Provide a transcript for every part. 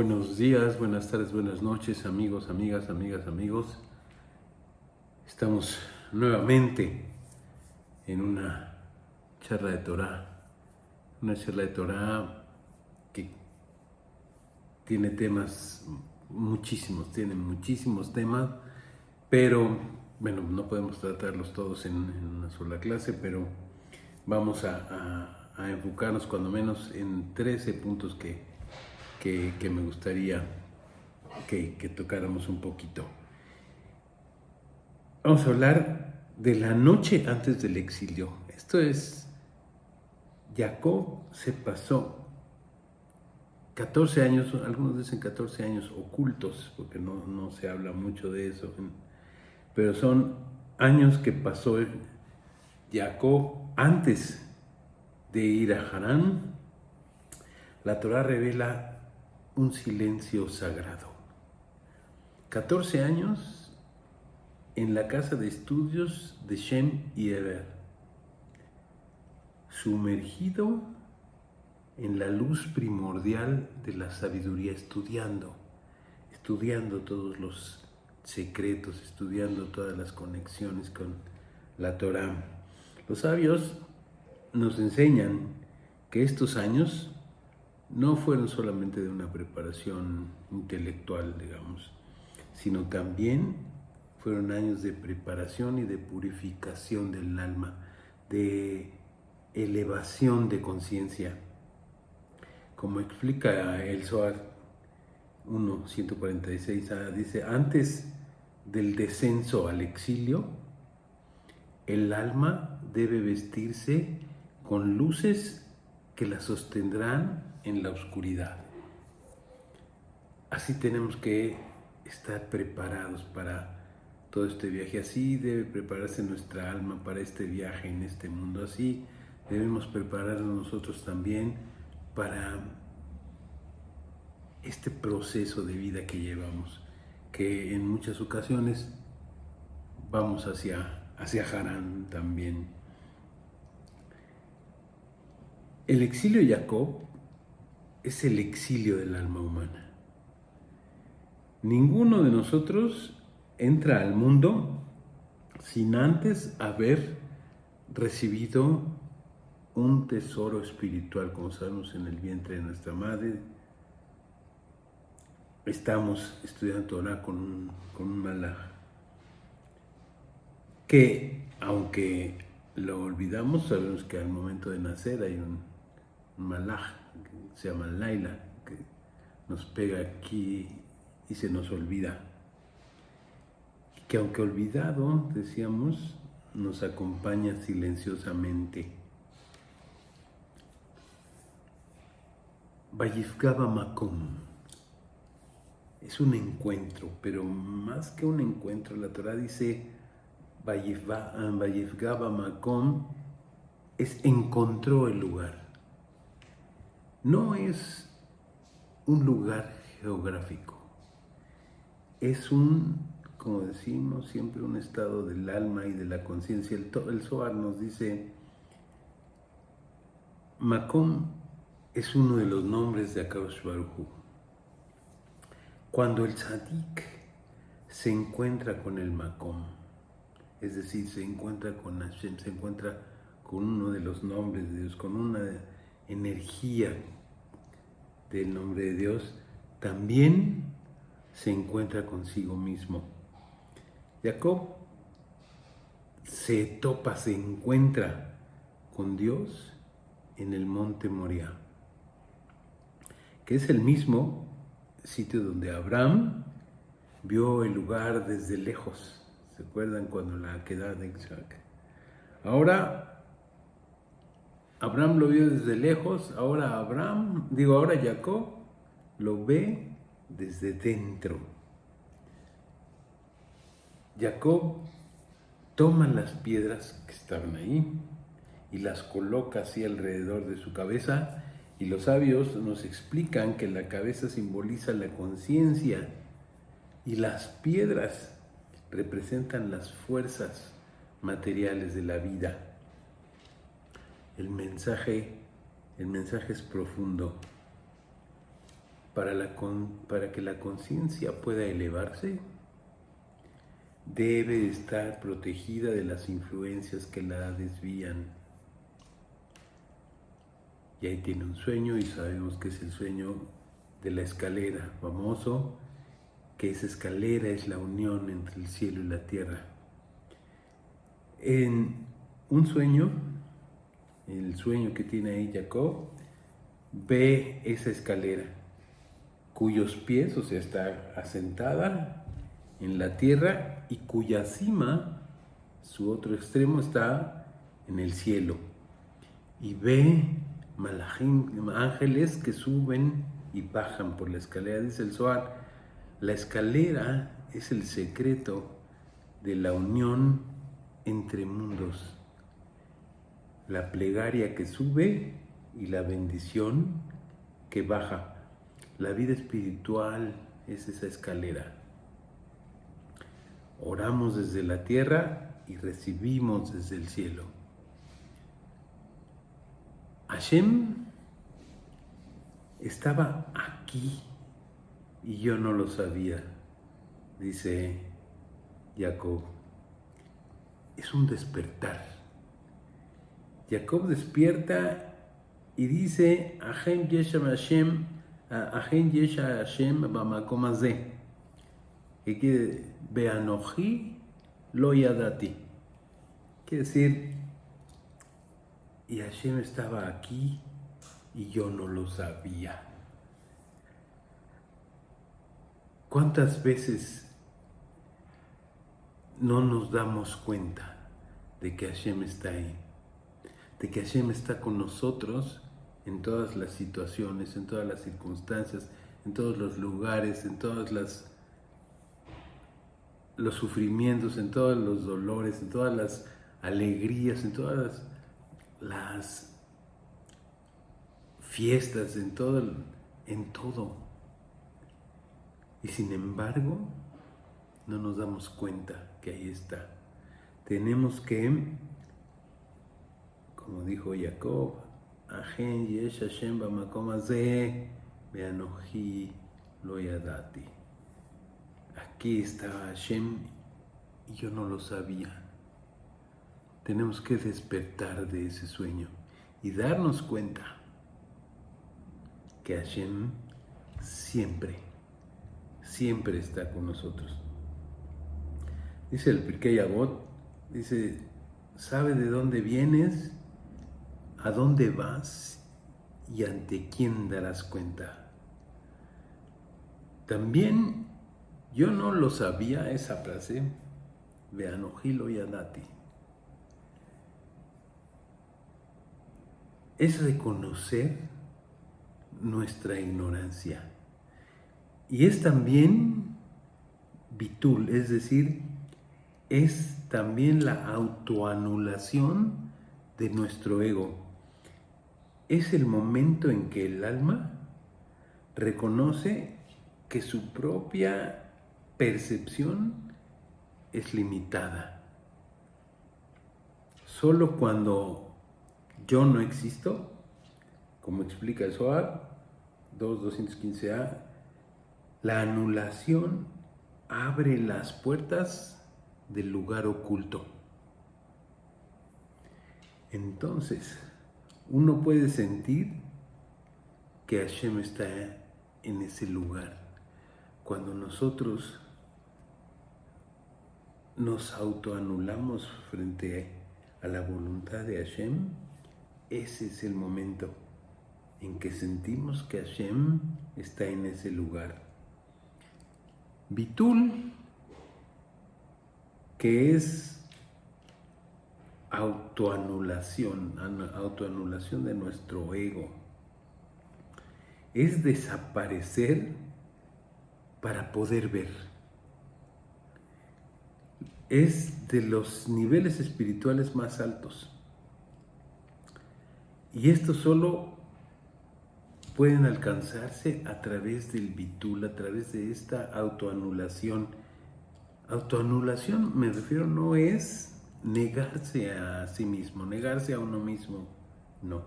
Buenos días, buenas tardes, buenas noches, amigos, amigas, amigos. Estamos nuevamente en una charla de Torah, que tiene temas tiene muchísimos temas, pero bueno, no podemos tratarlos todos en una sola clase, pero vamos a enfocarnos cuando menos en 13 puntos que me gustaría que tocáramos un poquito. Vamos a hablar de la noche antes del exilio. Esto es, Jacob se pasó 14 años, algunos dicen 14 años ocultos, porque no se habla mucho de eso, pero son años que pasó Jacob antes de ir a Harán. La Torah revela un silencio sagrado. 14 años en la casa de estudios de Shem y Eber, sumergido en la luz primordial de la sabiduría, estudiando todos los secretos, estudiando todas las conexiones con la Torah. Los sabios nos enseñan que estos años no fueron solamente de una preparación intelectual, digamos, sino también fueron años de preparación y de purificación del alma, de elevación de conciencia. Como explica el Zohar 1:146, dice, antes del descenso al exilio, el alma debe vestirse con luces que la sostendrán en la oscuridad. Así tenemos que estar preparados para todo este viaje. Así debe prepararse nuestra alma para este viaje en este mundo. Así debemos prepararnos nosotros también para este proceso de vida que llevamos, que en muchas ocasiones vamos hacia Harán también. El exilio de Jacob es el exilio del alma humana. Ninguno de nosotros entra al mundo sin antes haber recibido un tesoro espiritual. Como sabemos, en el vientre de nuestra madre estamos estudiando Torah con un malaj, que aunque lo olvidamos, sabemos que al momento de nacer hay un malaj que se llama Laila, que nos pega aquí y se nos olvida. Que aunque olvidado, decíamos, nos acompaña silenciosamente. Vayifgaba Makom es un encuentro, pero más que un encuentro, la Torah dice Vayifgaba Makom es encontró el lugar. No es un lugar geográfico, es como decimos siempre, un estado del alma y de la conciencia. El Zohar nos dice, Makom es uno de los nombres de Akadosh Baruj Hu. Cuando el tzadik se encuentra con el Makom, es decir, se encuentra con Hashem, se encuentra con uno de los nombres de Dios, con una energía del nombre de Dios, también se encuentra consigo mismo. Jacob se encuentra con Dios en el monte Moriah, que es el mismo sitio donde Abraham vio el lugar desde lejos. ¿Se acuerdan cuando la queda de Isaac? Ahora Abraham lo vio desde lejos, ahora Jacob lo ve desde dentro. Jacob toma las piedras que estaban ahí y las coloca así alrededor de su cabeza, y los sabios nos explican que la cabeza simboliza la conciencia y las piedras representan las fuerzas materiales de la vida. El mensaje es profundo. para que la conciencia pueda elevarse, debe estar protegida de las influencias que la desvían. Y ahí tiene un sueño, y sabemos que es el sueño de la escalera famoso, que esa escalera es la unión entre el cielo y la tierra. En un sueño, el sueño que tiene ahí Jacob, ve esa escalera, cuyos pies, o sea, está asentada en la tierra y cuya cima, su otro extremo, está en el cielo. Y ve malajim, ángeles que suben y bajan por la escalera. Dice el Zohar, la escalera es el secreto de la unión entre mundos. La plegaria que sube y la bendición que baja. La vida espiritual es esa escalera. Oramos desde la tierra y recibimos desde el cielo. Hashem estaba aquí y yo no lo sabía, dice Jacob. Es un despertar. Jacob despierta y dice, Ahem Yesha Hashem, Ahem Yesha Hashem Bamakom Hazeh, que quiere Beanoji Lo Yadati. Quiere decir, y Hashem estaba aquí y yo no lo sabía. ¿Cuántas veces no nos damos cuenta de que Hashem está ahí? De que Hashem está con nosotros en todas las situaciones, en todas las circunstancias, en todos los lugares, en todos los sufrimientos, en todos los dolores, en todas las alegrías, en todas las fiestas, en todo. Y sin embargo, no nos damos cuenta que ahí está. Tenemos que, como dijo Jacob, Ahen yesh Hashem bamakom hazeh beanoji lo yadati. Aquí estaba Hashem y yo no lo sabía. Tenemos que despertar de ese sueño y darnos cuenta que Hashem siempre está con nosotros. Dice el Pirkei Avot, dice, sabe de dónde vienes, a dónde vas y ante quién darás cuenta. También yo no lo sabía esa frase, Beanoji lo yadati. Es reconocer nuestra ignorancia. Y es también bitul, es decir, es también la autoanulación de nuestro ego. Es el momento en que el alma reconoce que su propia percepción es limitada. Solo cuando yo no existo, como explica el Zohar 2.215a, la anulación abre las puertas del lugar oculto. Entonces, uno puede sentir que Hashem está en ese lugar. Cuando nosotros nos autoanulamos frente a la voluntad de Hashem, ese es el momento en que sentimos que Hashem está en ese lugar. Bitul, que es autoanulación de nuestro ego, es desaparecer para poder ver. Es de los niveles espirituales más altos. Y esto solo pueden alcanzarse a través del bitul, a través de esta autoanulación. Autoanulación, me refiero, no es negarse a sí mismo, negarse a uno mismo, no.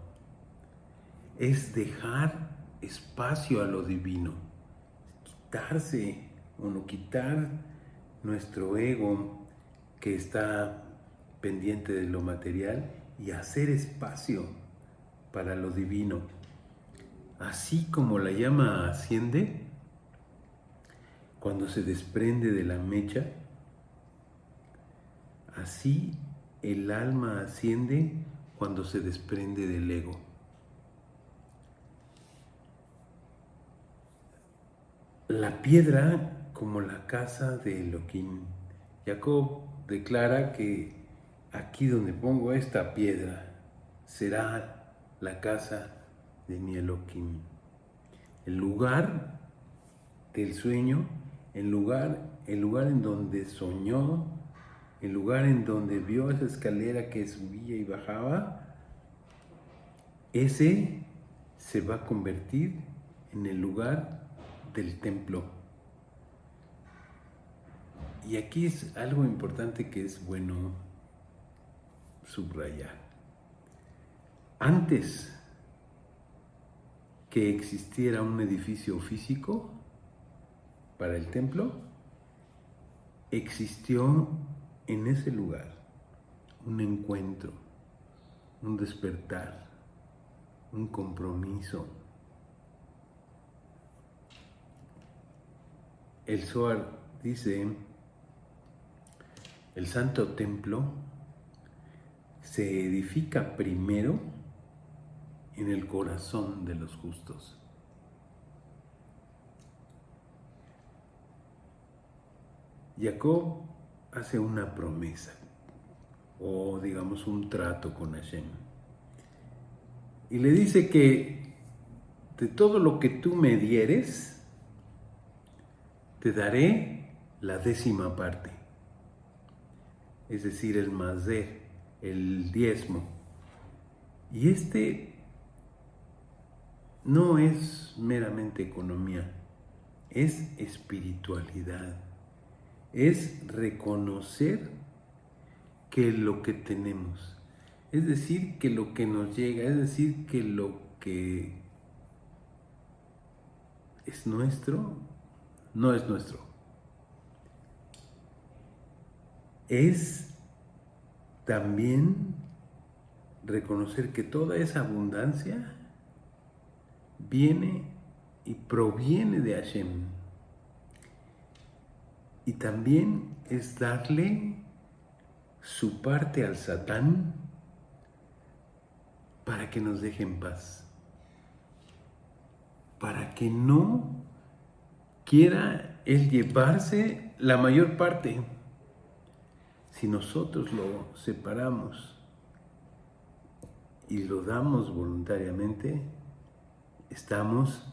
Es dejar espacio a lo divino, quitarse o no quitar nuestro ego que está pendiente de lo material y hacer espacio para lo divino. Así como la llama asciende cuando se desprende de la mecha, así el alma asciende cuando se desprende del ego. La piedra como la casa de Elohim. Jacob declara que aquí donde pongo esta piedra será la casa de mi Elohim. El lugar del sueño, el lugar en donde soñó, el lugar en donde vio esa escalera que subía y bajaba, ese se va a convertir en el lugar del templo. Y aquí es algo importante que es bueno subrayar. Antes que existiera un edificio físico para el templo, existió en ese lugar un encuentro, un despertar, un compromiso. El Zohar dice, el santo templo se edifica primero en el corazón de los justos. Jacob hace una promesa, o digamos un trato con Hashem, y le dice que de todo lo que tú me dieres, te daré la 10ª parte, es decir, el maser, el diezmo. Y este no es meramente economía, es espiritualidad, es reconocer que lo que tenemos, es decir, que lo que nos llega, es decir, que lo que es nuestro, no es nuestro. Es también reconocer que toda esa abundancia viene y proviene de Hashem. Y también es darle su parte al Satán para que nos deje en paz, para que no quiera él llevarse la mayor parte. Si nosotros lo separamos y lo damos voluntariamente, estamos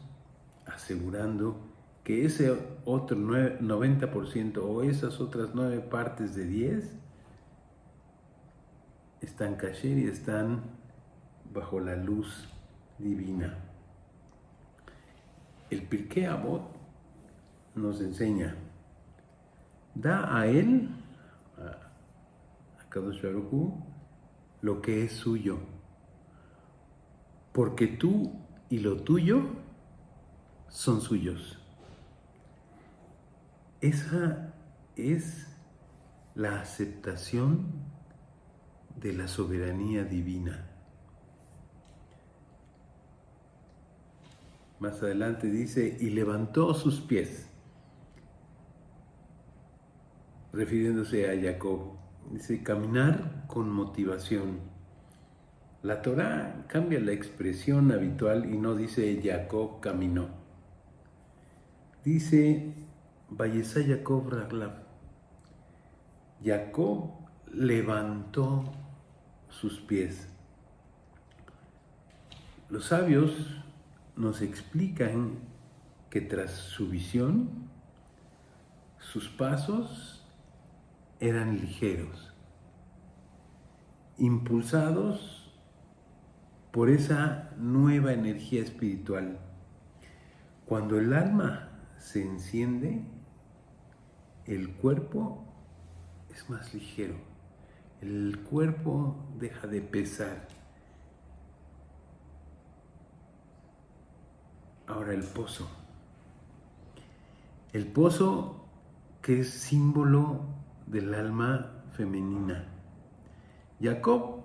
asegurando que ese otro 90% o esas otras 9 partes de 10 están kasher y están bajo la luz divina. El Pirkei Avot nos enseña, da a él, a Kadosh Baruj Hu, lo que es suyo, porque tú y lo tuyo son suyos. Esa es la aceptación de la soberanía divina. Más adelante dice, y levantó sus pies, refiriéndose a Jacob. Dice, caminar con motivación. La Torá cambia la expresión habitual y no dice Jacob caminó. Dice, Vayesá Jacob Raglav. Jacob levantó sus pies. Los sabios nos explican que tras su visión, sus pasos eran ligeros, impulsados por esa nueva energía espiritual. Cuando el alma se enciende, el cuerpo es más ligero, el cuerpo deja de pesar. Ahora el pozo. El pozo que es símbolo del alma femenina. Jacob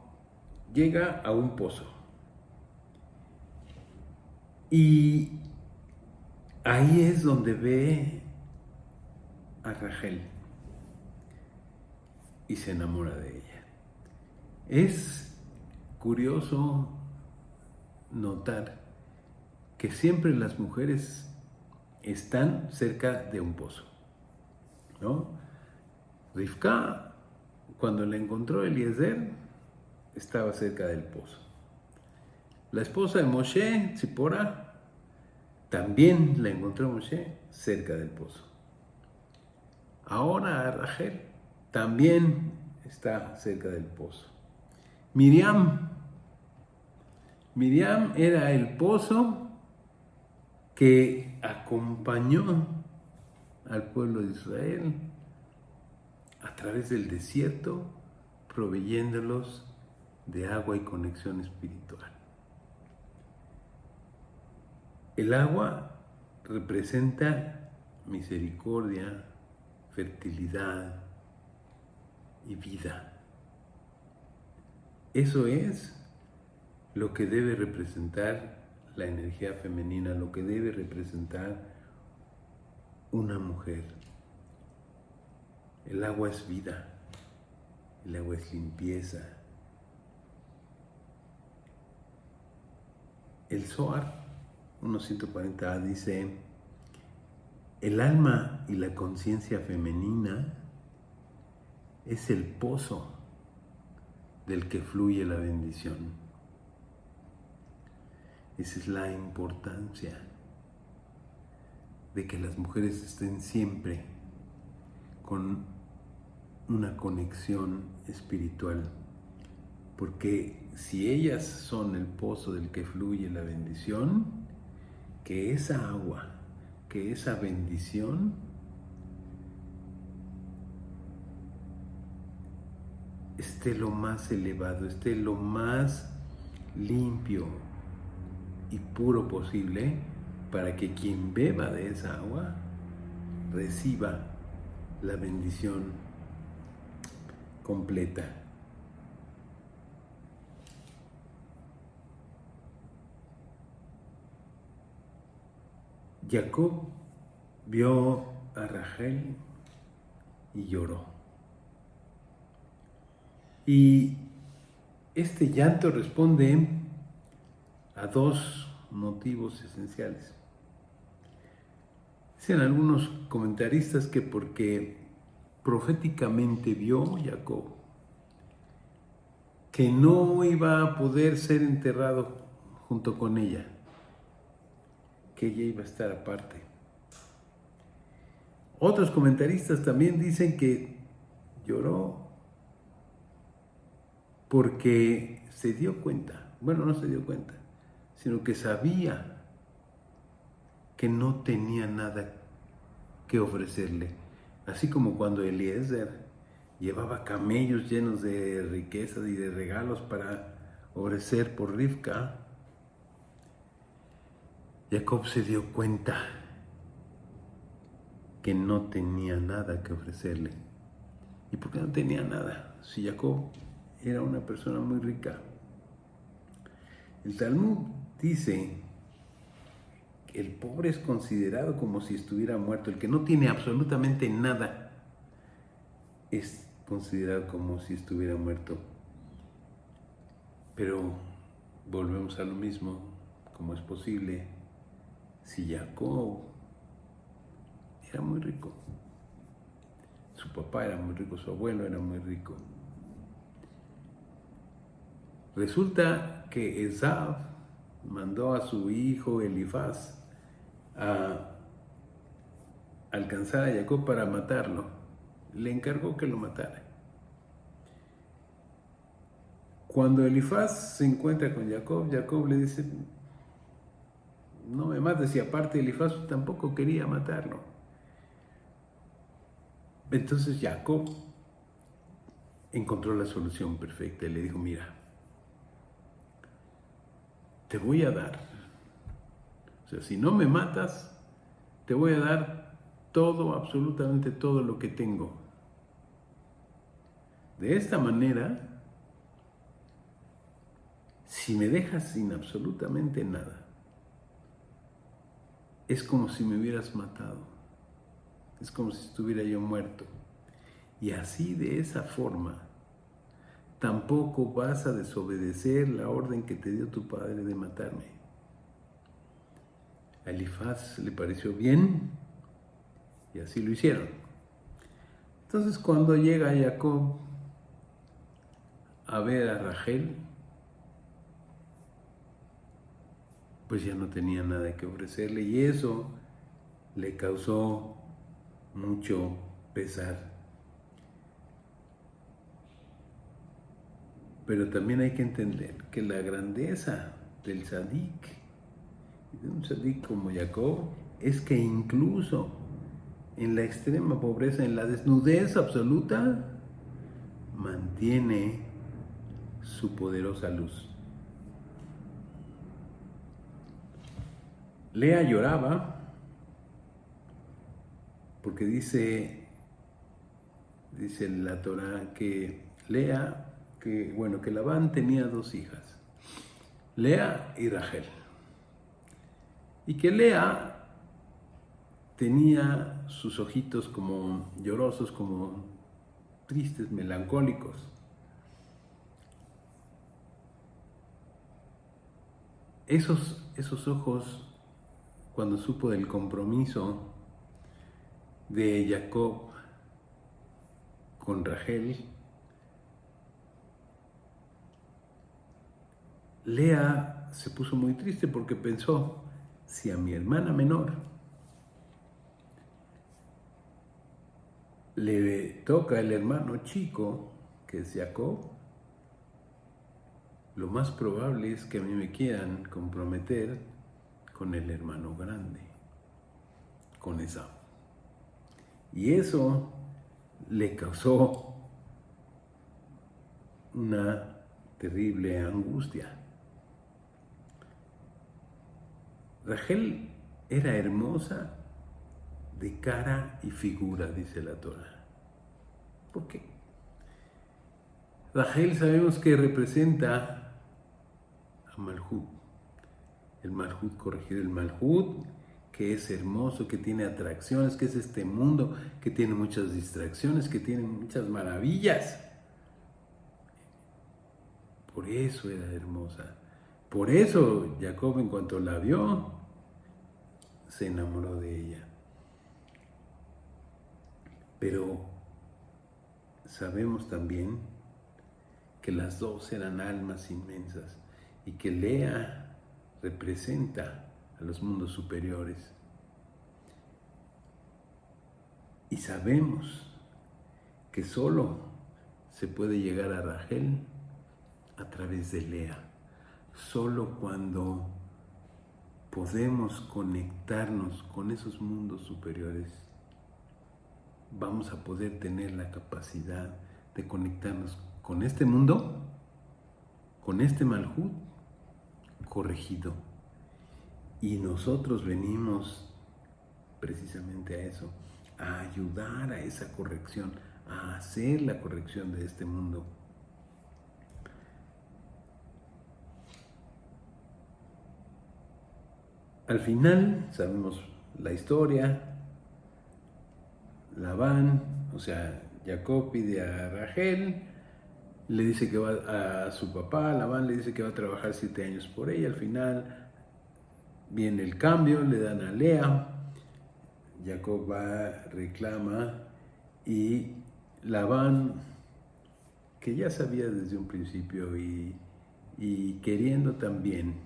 llega a un pozo y ahí es donde ve a Rachel y se enamora de ella. Es curioso notar que siempre las mujeres están cerca de un pozo, ¿no? Rivka, cuando la encontró Eliezer, estaba cerca del pozo. La esposa de Moshe, Tzipora, también la encontró Moshe cerca del pozo. Ahora Rachel también está cerca del pozo. Miriam era el pozo que acompañó al pueblo de Israel a través del desierto, proveyéndolos de agua y conexión espiritual. El agua representa misericordia, fertilidad y vida. Eso es lo que debe representar la energía femenina, lo que debe representar una mujer. El agua es vida, el agua es limpieza. El Zohar 1.140a dice: el alma y la conciencia femenina es el pozo del que fluye la bendición. Esa es la importancia de que las mujeres estén siempre con una conexión espiritual, porque si ellas son el pozo del que fluye la bendición, que esa agua, que esa bendición esté lo más elevado, esté lo más limpio y puro posible, para que quien beba de esa agua reciba la bendición completa. Jacob vio a Rachel y lloró. Y este llanto responde a dos motivos esenciales. Dicen algunos comentaristas que porque proféticamente vio Jacob que no iba a poder ser enterrado junto con ella, que ella iba a estar aparte. Otros comentaristas también dicen que lloró porque se dio cuenta, bueno, no se dio cuenta, sino que sabía que no tenía nada que ofrecerle. Así como cuando Eliezer llevaba camellos llenos de riquezas y de regalos para ofrecer por Rivka, Jacob se dio cuenta que no tenía nada que ofrecerle. ¿Y por qué no tenía nada? Si Jacob era una persona muy rica. El Talmud dice que el pobre es considerado como si estuviera muerto. El que no tiene absolutamente nada es considerado como si estuviera muerto. Pero volvemos a lo mismo. ¿Cómo es posible si Jacob era muy rico? Su papá era muy rico, su abuelo era muy rico. Resulta que Esav mandó a su hijo Elifaz a alcanzar a Jacob para matarlo. Le encargó que lo matara. Cuando Elifaz se encuentra con Jacob, Jacob le dice: no me mates, y aparte Elifaz tampoco quería matarlo. Entonces Jacob encontró la solución perfecta y le dijo: mira, te voy a dar O sea, si no me matas, te voy a dar todo, absolutamente todo lo que tengo. De esta manera, si me dejas sin absolutamente nada, es como si me hubieras matado. Es como si estuviera yo muerto. Y así, de esa forma, tampoco vas a desobedecer la orden que te dio tu padre de matarme. A Elifaz le pareció bien y así lo hicieron. Entonces, cuando llega Jacob a ver a Rachel, pues ya no tenía nada que ofrecerle y eso le causó mucho pesar. Pero también hay que entender que la grandeza del tzadik, de un tzadik como Jacob, es que incluso en la extrema pobreza, en la desnudez absoluta, mantiene su poderosa luz. Lea lloraba porque dice la Torá que Lea, que Labán tenía dos hijas, Lea y Rachel, y que Lea tenía sus ojitos como llorosos, como tristes, melancólicos. Esos ojos, cuando supo del compromiso de Jacob con Rachel, Lea se puso muy triste porque pensó, si a mi hermana menor le toca el hermano chico, que es Jacob, lo más probable es que a mí me quieran comprometer con el hermano grande, con Esaú. Y eso le causó una terrible angustia. Rachel era hermosa de cara y figura, dice la Torá. ¿Por qué? Rachel sabemos que representa a Malhut, el Malhut corregido, el Malhut que es hermoso, que tiene atracciones, que es este mundo, que tiene muchas distracciones, que tiene muchas maravillas. Por eso era hermosa. Por eso Jacob, en cuanto la vio, se enamoró de ella. Pero sabemos también que las dos eran almas inmensas y que Lea representa a los mundos superiores. Y sabemos que solo se puede llegar a Rachel a través de Lea. Solo cuando podemos conectarnos con esos mundos superiores, vamos a poder tener la capacidad de conectarnos con este mundo, con este Malhut corregido. Y nosotros venimos precisamente a eso, a ayudar a esa corrección, a hacer la corrección de este mundo. Al final, sabemos la historia, Labán, o sea, Jacob pide a Rachel, le dice que va a su papá, Labán le dice que va a trabajar 7 años por ella, al final viene el cambio, le dan a Lea, Jacob va, reclama y Labán, que ya sabía desde un principio y queriendo también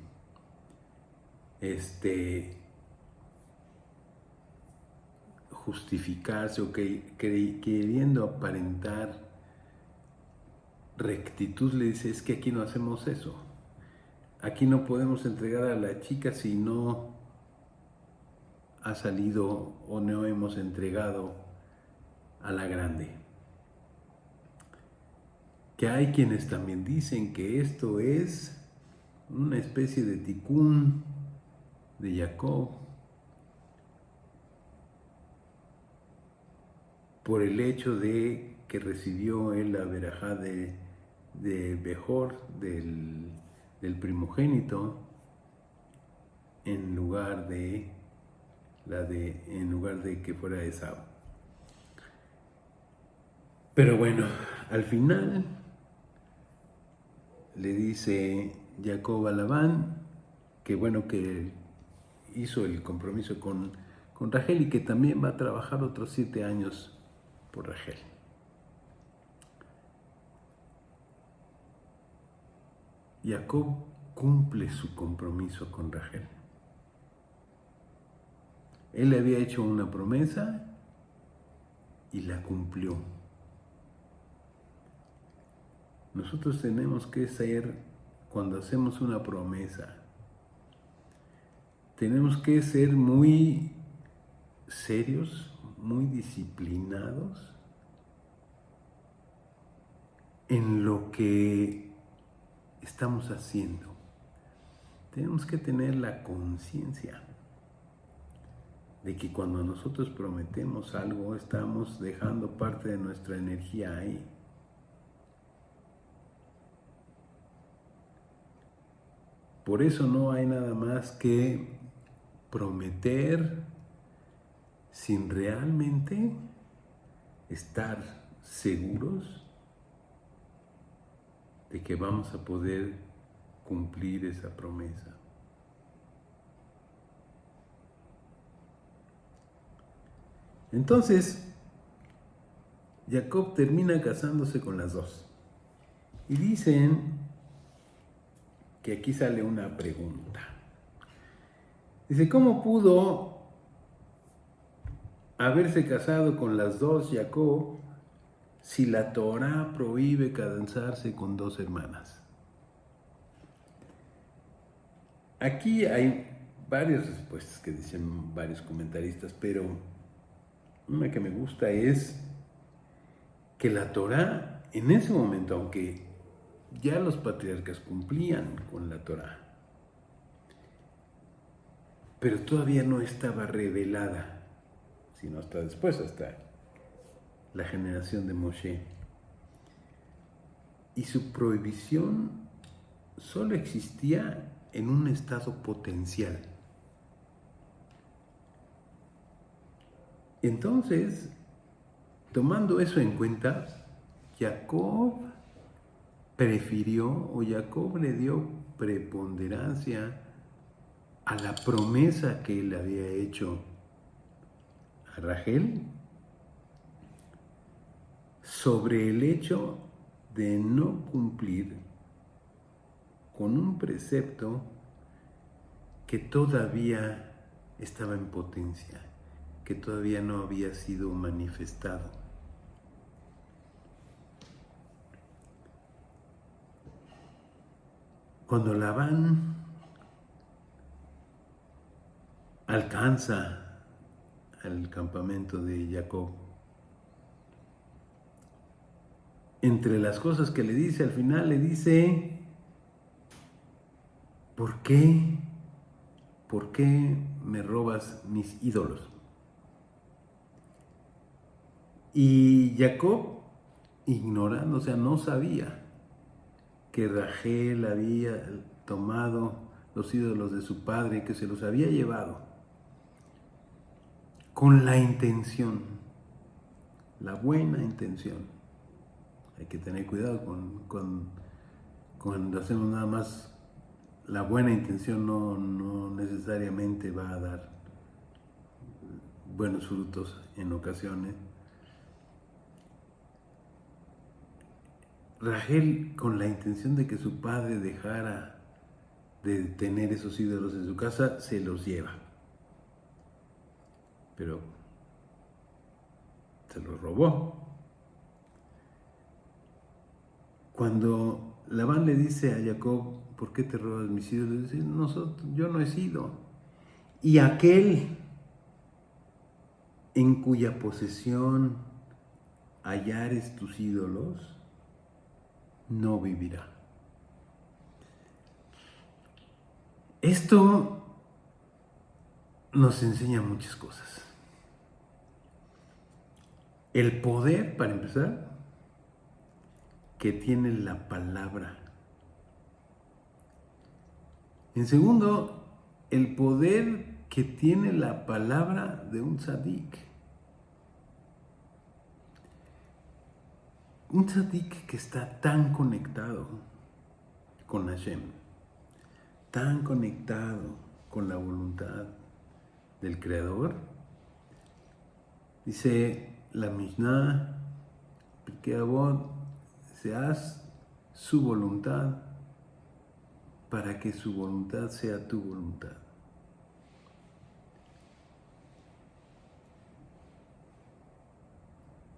justificarse o queriendo aparentar rectitud, le dice, es que aquí no hacemos eso. Aquí no podemos entregar a la chica si no ha salido o no hemos entregado a la grande. Que hay quienes también dicen que esto es una especie de tikún de Jacob, por el hecho de que recibió él la verajá de Bejor, del primogénito, en lugar de que fuera Esaú. Pero bueno, al final le dice Jacob a Labán que bueno, que hizo el compromiso con Rachel y que también va a trabajar otros 7 años por Rachel. Jacob cumple su compromiso con Rachel. Él le había hecho una promesa y la cumplió. Nosotros tenemos que ser, cuando hacemos una promesa, tenemos que ser muy serios, muy disciplinados en lo que estamos haciendo. Tenemos que tener la conciencia de que cuando nosotros prometemos algo, estamos dejando parte de nuestra energía ahí. Por eso no hay nada más que prometer sin realmente estar seguros de que vamos a poder cumplir esa promesa. Entonces, Jacob termina casándose con las dos. Y dicen que aquí sale una pregunta. Dice, ¿cómo pudo haberse casado con las dos Jacob si la Torá prohíbe casarse con 2 hermanas? Aquí hay varias respuestas que dicen varios comentaristas, pero una que me gusta es que la Torá en ese momento, aunque ya los patriarcas cumplían con la Torá, pero todavía no estaba revelada, sino hasta después, hasta la generación de Moshe. Y su prohibición solo existía en un estado potencial. Entonces, tomando eso en cuenta, Jacob le dio preponderancia a la promesa que él había hecho a Rachel sobre el hecho de no cumplir con un precepto que todavía estaba en potencia, que todavía no había sido manifestado. Cuando Labán alcanza al campamento de Jacob, entre las cosas que le dice al final, le dice, ¿por qué me robas mis ídolos? Y Jacob, ignorando, o sea, no sabía que Rachel había tomado los ídolos de su padre y que se los había llevado con la intención, la buena intención. Hay que tener cuidado cuando hacemos nada más la buena intención, no necesariamente va a dar buenos frutos en ocasiones. Rachel, con la intención de que su padre dejara de tener esos ídolos en su casa, se los lleva. Pero se los robó. Cuando Labán le dice a Jacob, ¿por qué te robas mis ídolos? Dice, yo no he sido. Y aquel en cuya posesión hallares tus ídolos, no vivirá. Esto nos enseña muchas cosas. El poder, para empezar, que tiene la palabra. En segundo, el poder que tiene la palabra de un tzadik. Un tzadik que está tan conectado con Hashem, tan conectado con la voluntad del Creador. Dice la Mishnah, Pirkei Avot, se haz su voluntad para que su voluntad sea tu voluntad.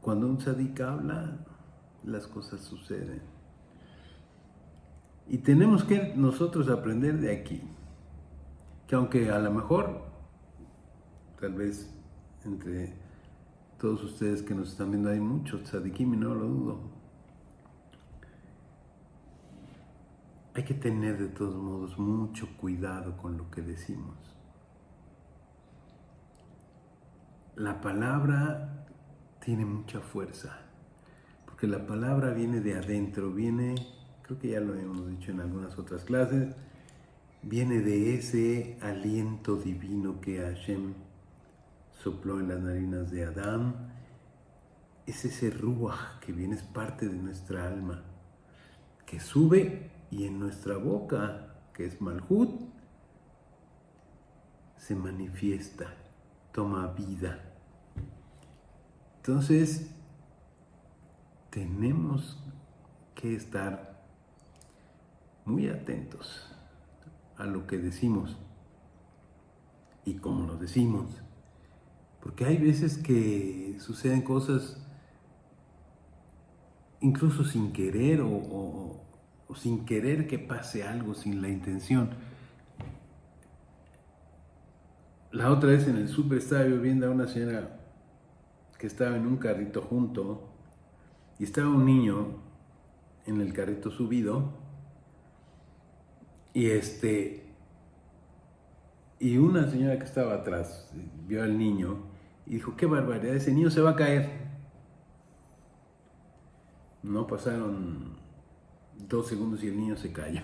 Cuando un tzadik habla, las cosas suceden. Y tenemos que nosotros aprender de aquí, que aunque a lo mejor, tal vez entre todos ustedes que nos están viendo hay muchos tzadikim y no lo dudo, hay que tener de todos modos mucho cuidado con lo que decimos. La palabra tiene mucha fuerza, porque la palabra viene de adentro, viene, creo que ya lo hemos dicho en algunas otras clases, viene de ese aliento divino que Hashem sopló en las narinas de Adán. Es ese ruaj que viene, es parte de nuestra alma, que sube y en nuestra boca, que es Malhut, se manifiesta, toma vida. Entonces, tenemos que estar muy atentos a lo que decimos y cómo lo decimos, porque hay veces que suceden cosas incluso sin querer o sin querer que pase algo, sin la intención. La otra vez en el súper estaba yo viendo a una señora que estaba en un carrito junto y estaba un niño en el carrito subido y y una señora que estaba atrás vio al niño y dijo, qué barbaridad, ese niño se va a caer. No pasaron 2 segundos y el niño se cayó.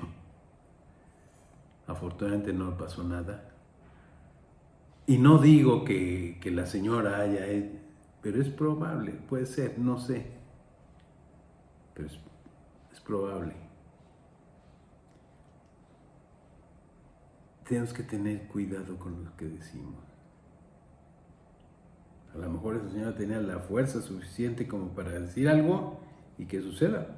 Afortunadamente no pasó nada. Y no digo que la señora haya, pero es probable, puede ser, no sé, pero es probable. Tenemos que tener cuidado con lo que decimos. A lo mejor esa señora tenía la fuerza suficiente como para decir algo y que suceda.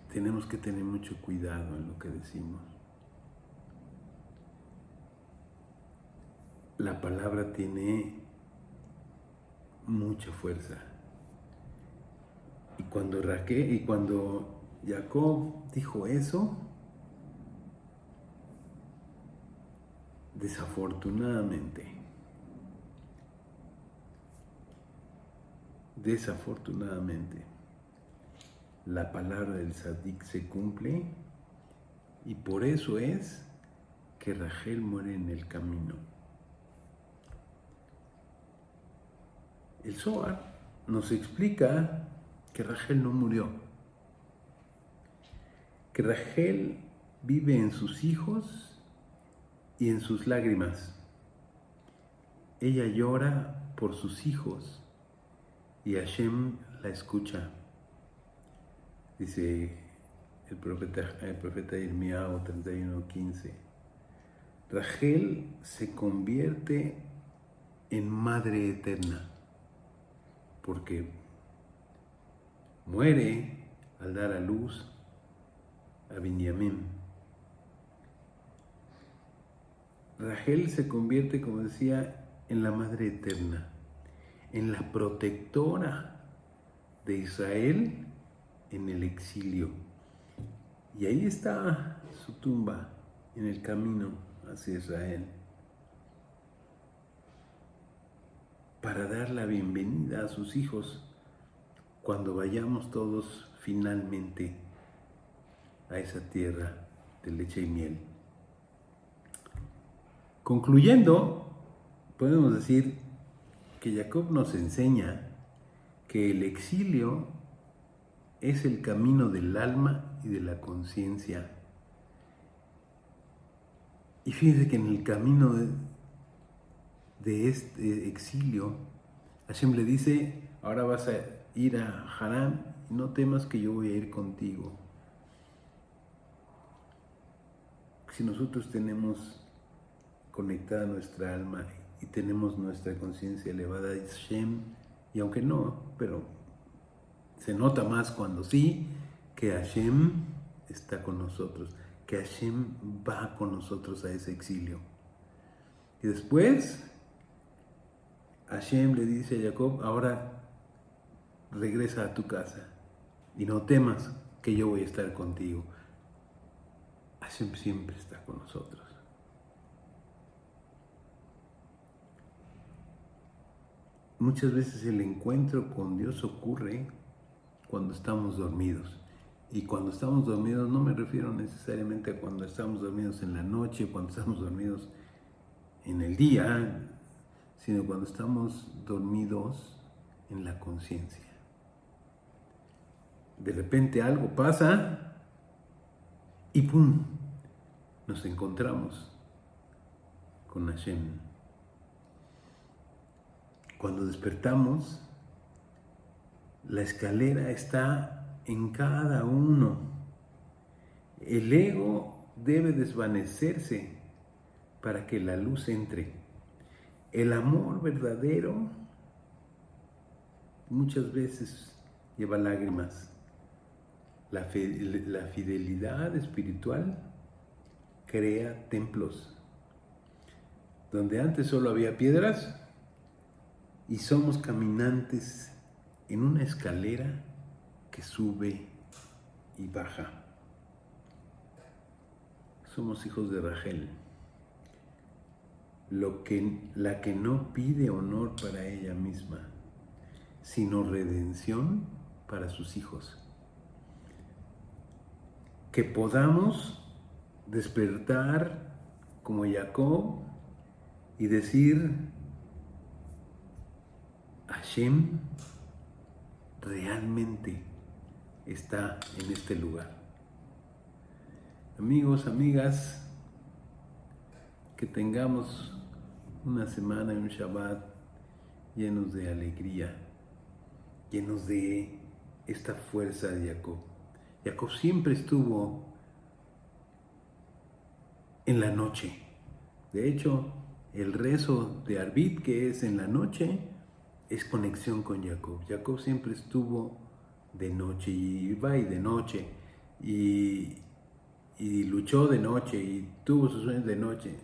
Tenemos que tener mucho cuidado en lo que decimos. La palabra tiene mucha fuerza. Y cuando Jacob dijo eso, desafortunadamente, la palabra del Tzadik se cumple y por eso es que Rachel muere en el camino. El Zohar nos explica que Rachel no murió, que Rachel vive en sus hijos y en sus lágrimas. Ella llora por sus hijos y Hashem la escucha. Dice el profeta Irmiao 31:15. Rachel se convierte en madre eterna porque muere al dar a luz a Binyamin. Rachel se convierte, como decía, en la madre eterna, en la protectora de Israel en el exilio. Y ahí está su tumba, en el camino hacia Israel, para dar la bienvenida a sus hijos cuando vayamos todos finalmente a esa tierra de leche y miel. Concluyendo, podemos decir que Jacob nos enseña que el exilio es el camino del alma y de la conciencia. Y fíjense que en el camino de este exilio, Hashem le dice, ahora vas a ir a Harán y no temas que yo voy a ir contigo. Si nosotros tenemos conectada nuestra alma y tenemos nuestra conciencia elevada a Hashem, y aunque no, pero se nota más cuando sí, que Hashem está con nosotros, que Hashem va con nosotros a ese exilio. Y después, Hashem le dice a Jacob, ahora regresa a tu casa y no temas que yo voy a estar contigo. Hashem siempre está con nosotros. Muchas veces el encuentro con Dios ocurre cuando estamos dormidos. Y cuando estamos dormidos no me refiero necesariamente a cuando estamos dormidos en la noche o cuando estamos dormidos en el día, sino cuando estamos dormidos en la conciencia. De repente algo pasa y ¡pum! Nos encontramos con Hashem. Cuando despertamos, la escalera está en cada uno. El ego debe desvanecerse para que la luz entre. El amor verdadero muchas veces lleva lágrimas. La fidelidad espiritual crea templos. Donde antes solo había piedras y somos caminantes en una escalera que sube y baja. Somos hijos de Rachel, la que no pide honor para ella misma, sino redención para sus hijos. Que podamos despertar como Jacob y decir, Hashem realmente está en este lugar. Amigos, amigas, que tengamos una semana y un Shabbat llenos de alegría, llenos de esta fuerza de Jacob. Jacob siempre estuvo en la noche. De hecho, el rezo de Arbit, que es en la noche, es conexión con Jacob. Jacob siempre estuvo de noche y iba y de noche y luchó de noche y tuvo sus sueños de noche.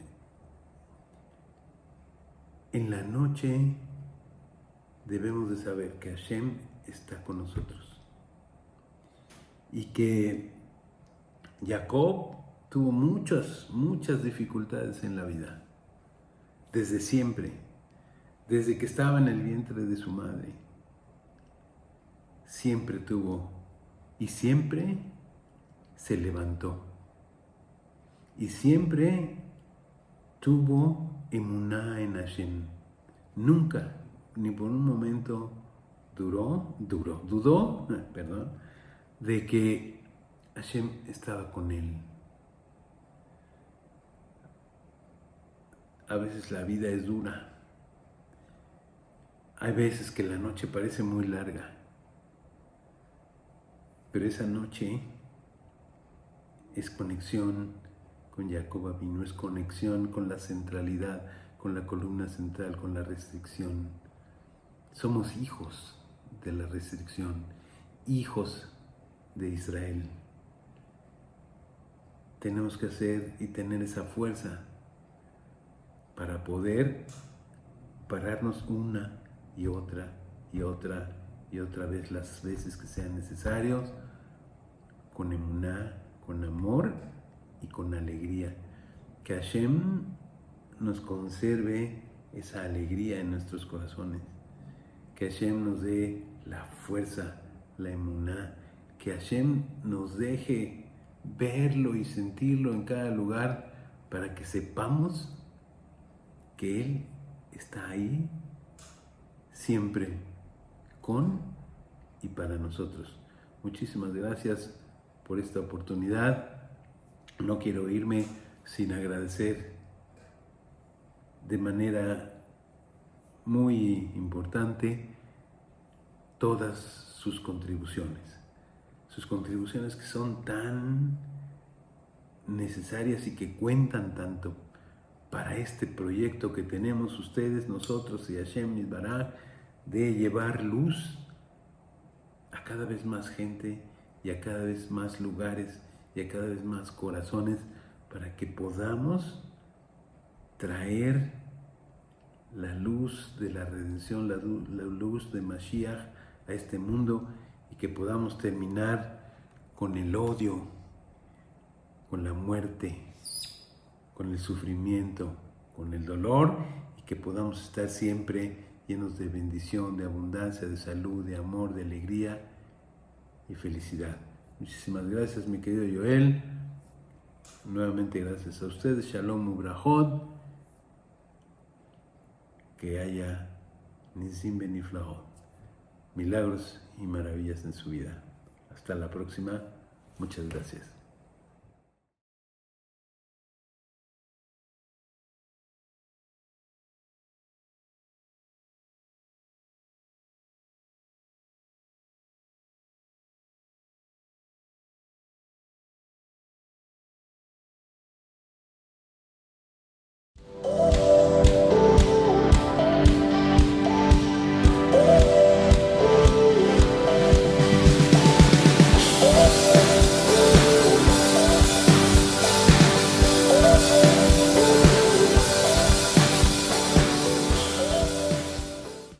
En la noche debemos de saber que Hashem está con nosotros y que Jacob tuvo muchas dificultades en la vida, desde siempre, desde que estaba en el vientre de su madre. Siempre tuvo y siempre se levantó y siempre tuvo emuná en Hashem. Nunca, ni por un momento dudó, de que Hashem estaba con él. A veces la vida es dura. Hay veces que la noche parece muy larga. Pero esa noche es conexión con Jacob Avinu, es conexión con la centralidad, con la columna central, con la restricción. Somos hijos de la restricción, hijos de Israel. Tenemos que hacer y tener esa fuerza para poder pararnos una y otra vez, las veces que sean necesarios, con emuná, con amor y con alegría. Que Hashem nos conserve esa alegría en nuestros corazones. Que Hashem nos dé la fuerza, la emuná. Que Hashem nos deje verlo y sentirlo en cada lugar para que sepamos que Él está ahí siempre con y para nosotros. Muchísimas gracias por esta oportunidad. No quiero irme sin agradecer de manera muy importante todas sus contribuciones que son tan necesarias y que cuentan tanto para este proyecto que tenemos ustedes, nosotros y Hashem Yisbaraj, de llevar luz a cada vez más gente y a cada vez más lugares y a cada vez más corazones, para que podamos traer la luz de la redención, la luz de Mashiach a este mundo, y que podamos terminar con el odio, con la muerte, con el sufrimiento, con el dolor, y que podamos estar siempre llenos de bendición, de abundancia, de salud, de amor, de alegría y felicidad. Muchísimas gracias, mi querido Joel. Nuevamente gracias a ustedes. Shalom Ubrahot. Que haya Nisim Beniflahot, milagros y maravillas en su vida. Hasta la próxima. Muchas gracias.